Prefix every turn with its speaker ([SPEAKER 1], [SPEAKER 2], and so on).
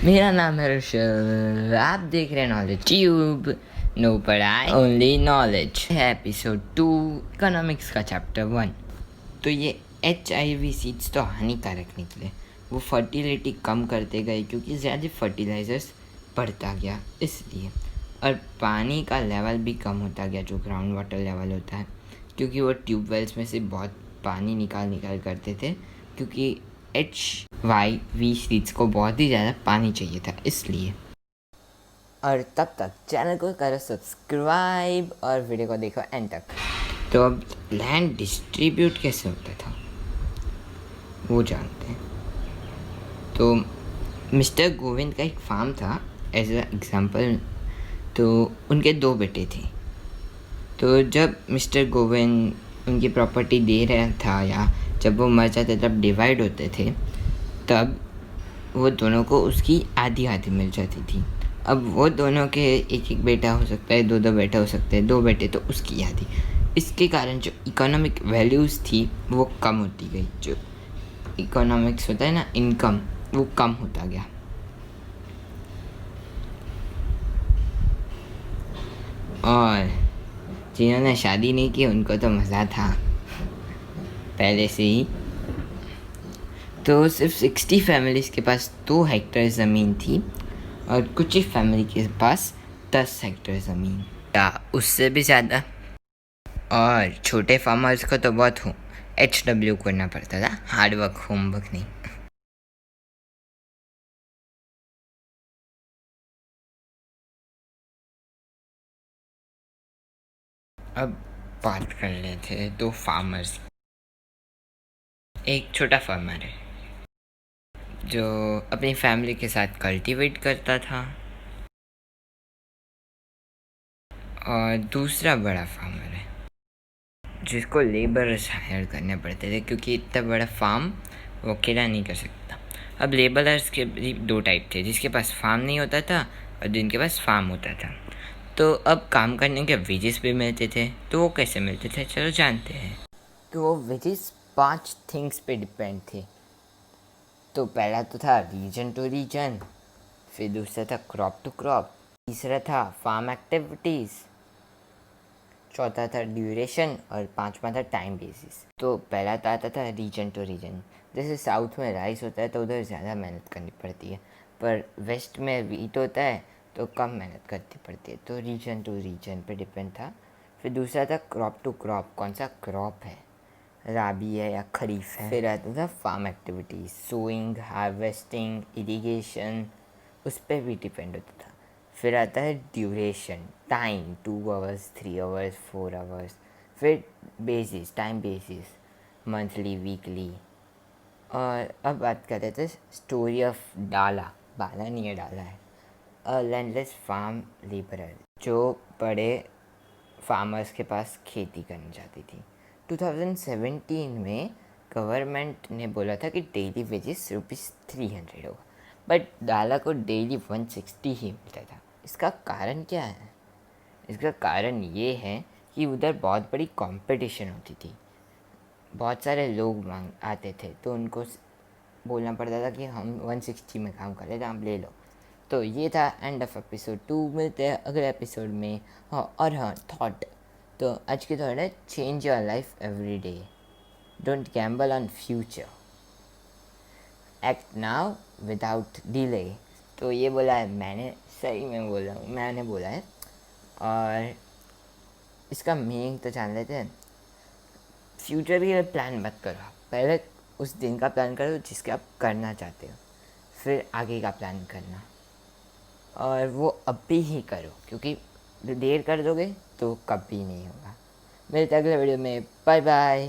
[SPEAKER 1] मेरा नाम है ऋषभ, आप देख रहे हैं नॉलेज ट्यूब। नो पढ़ाई ओनली नॉलेज है। एपिसोड 2 इकोनॉमिक्स का चैप्टर 1। तो ये HIV सीड्स तो हानिकारक निकले। वो फर्टिलिटी कम करते गए क्योंकि ज़्यादा फर्टिलाइजर्स बढ़ता गया इसलिए। और पानी का लेवल भी कम होता गया, जो ग्राउंड वाटर लेवल होता है, क्योंकि वो ट्यूबवेल्स में से बहुत पानी निकाल करते थे, क्योंकि HIV सीड्स को बहुत ही ज़्यादा पानी चाहिए था इसलिए। और तब तक चैनल को करो सब्सक्राइब और वीडियो को देखो एंड तक। तो अब लैंड डिस्ट्रीब्यूट कैसे होता था वो जानते हैं। तो मिस्टर गोविंद का एक फार्म था एज अ एग्जाम्पल। तो उनके 2 बेटे थे। तो जब मिस्टर गोविंद उनकी प्रॉपर्टी दे रहा था या जब वो मर जाते तब डिवाइड होते थे, तब वो दोनों को उसकी आधी आधी मिल जाती थी। अब वो दोनों के एक एक बेटा हो सकता है, 2 बेटा हो सकते हैं, 2 बेटे तो उसकी आधी। इसके कारण जो इकोनॉमिक वैल्यूज़ थी वो कम होती गई। जो इकोनॉमिक्स होता है ना, इनकम, वो कम होता गया। और जिन्होंने शादी नहीं की उनको तो मज़ा था पहले से ही। तो सिर्फ 60 फैमिलीज़ के पास 2 हेक्टेयर ज़मीन थी और कुछ ही फैमिली के पास 10 हेक्टेयर ज़मीन या उससे भी ज़्यादा। और छोटे फार्मर्स को तो बहुत HW करना पड़ता था, हार्डवर्क, होमवर्क नहीं। अब बात कर लेते हैं 2 फार्मर्स। एक छोटा फार्मर है जो अपनी फैमिली के साथ कल्टीवेट करता था, और दूसरा बड़ा फार्मर है जिसको लेबरर्स हायर करने पड़ते थे, क्योंकि इतना बड़ा फार्म वो अकेला नहीं कर सकता। अब लेबरर्स के भी 2 टाइप थे, जिसके पास फार्म नहीं होता था और जिनके पास फार्म होता था। तो अब काम करने के वेजेस भी मिलते थे। तो वो कैसे मिलते थे, चलो जानते हैं। तो वो वेजेस 5 थिंग्स पे डिपेंड थे। तो पहला तो था रीजन टू रीजन, फिर दूसरा था क्रॉप टू क्रॉप, तीसरा था फार्म एक्टिविटीज़, चौथा था ड्यूरेशन और पांचवा था टाइम बेसिस। तो पहला तो आता था रीजन टू रीजन। जैसे साउथ में राइस होता है तो उधर ज़्यादा मेहनत करनी पड़ती है, पर वेस्ट में वीट होता है तो कम मेहनत करनी पड़ती है। तो रीजन टू रीजन पे डिपेंड था। फिर दूसरा था क्रॉप टू क्रॉप, कौन सा क्रॉप है, राबी है या खरीफ है। फिर आता था farm activities, sowing, harvesting, irrigation, उस पर भी डिपेंड होता था। फिर आता है duration, time, 2 hours, 3 hours, 4 hours. फिर basis, time basis, monthly, weekly. और अब बात कर रहे थे स्टोरी ऑफ डाला, बाला नहीं है, डाला है। अ लैंडलेस फार्म लेबरर, जो बड़े फार्मर्स के पास खेती करनी जाती थी। 2017 में गवर्नमेंट ने बोला था कि डेली वेजेस ₹300 होगा, बट डाला को डेली 160 ही मिलता था। इसका कारण क्या है? इसका कारण ये है कि उधर बहुत बड़ी कंपटीशन होती थी। बहुत सारे लोग मांग आते थे तो उनको बोलना पड़ता था कि हम 160 में काम कर रहे थे, आप ले लो। तो ये था एंड ऑफ एपिसोड 2। मिलते हैं अगले एपिसोड में। हाँ, और हाँ, थॉट। तो आज की थॉट है, change your life every day, don't Gamble on future, act now without delay. तो ये बोला है मैंने, सही में बोल रहा हूँ, मैंने बोला है। और इसका मीनिंग तो जान लेते हैं। फ्यूचर के लिए प्लान मत करो, पहले उस दिन का प्लान करो जिसके आप करना चाहते हो, फिर आगे का प्लान करना। और वो अभी ही करो, क्योंकि देर कर दोगे तो कभी नहीं होगा। मिलते अगले वीडियो में, बाय बाय।